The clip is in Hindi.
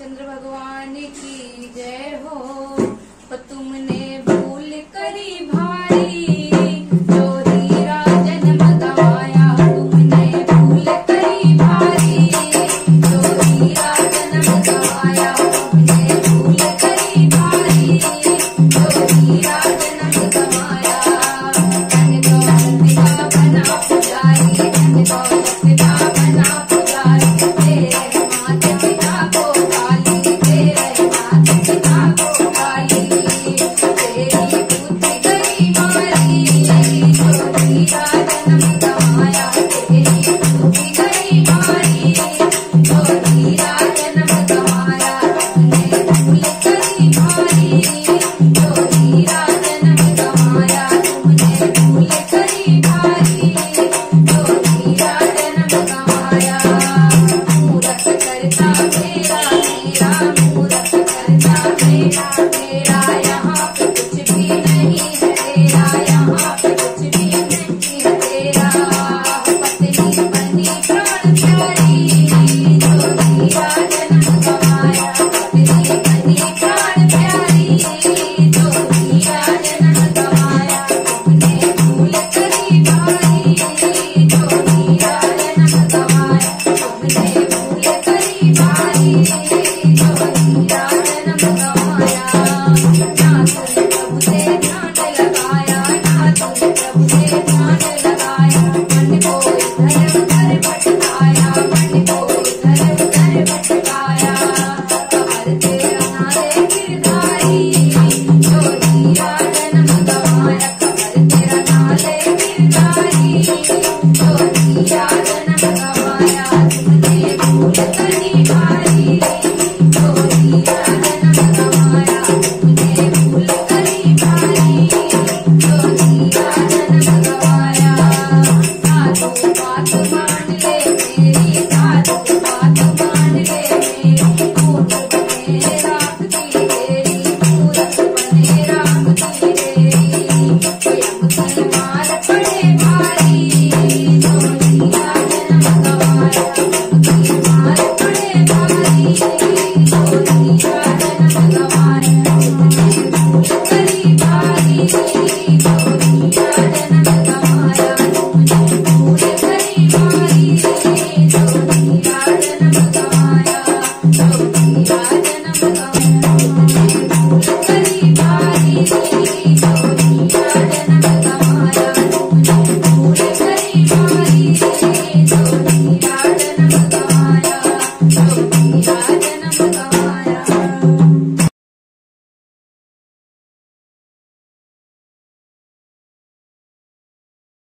रामचंद्र भगवान की जय हो। तुमने भूल करी भारी जो हीरा जन्म गवाया, तुमने भूल करी भारी जो हीरा जन्म गवाया, तुमने भूल करी भारी जो हीरा जन्म गवाया। धन दौलत का बना पुजारी, धन दौलत का बना पुजारी, तेरे माता पिता को गाली, तेरे माता पिता को गाली, तेरी बुद्धि गई मारी जो हीरा जन्म गवाया, तेरी बुद्धि गई मारी जो हीरा जन्म गवाया। तुमने भूल करी भारी जो हीरा जन्म गवाया, तुमने भूल करी भारी जो हीरा जन्म गवाया। मूरख करता मेरा मेरा, मूरख करता मेरा मेरा, यहाँ पे कुछ भी नहीं है तेरा, यहाँ पे कुछ भी नहीं है तेरा। पत्नी बनी प्राण प्यारी जो हीरा जन्म गवाया, पत्नी बनी प्राण प्यारी जो हीरा जन्म गवाया। तुमने भूल करी भारी जो हीरा जन्म गवाया, तुमने भूल करी भारी जो हीरा जन्म गवाया। ना तुमने प्रभु से ध्यान लगाया, ना तुमने प्रभु से ध्यान लगाया, मन को इधर उधर भटकाया, मन को इधर उधर भटकाया। कमर तेरा नाले गिरधारी जो हीरा जन्म गवाया, कमर तेरा नाले गिरधारी जो हीरा जन्म गवाया। तुमने भूल करी भारी जो हीरा जन्म गवाया, तुमने भूल करी भारी जो हीरा जन्म गवाया। साधु बात मान ले मेरी, साधु बात मान ले मेरी, मूर्ख बने राख की तेरी, मूर्ख बने राख की तेरी। स्वयं की मार पड़े भारी जो हीरा जन्म गवाया, की मार पड़े भारी जो हीरा जन्म गवाया। तुमने भूल करी भारी जो हीरा जन्म गवाया, तुमने भूल करी भारी जो हीरा जन्म गवाया, जो हीरा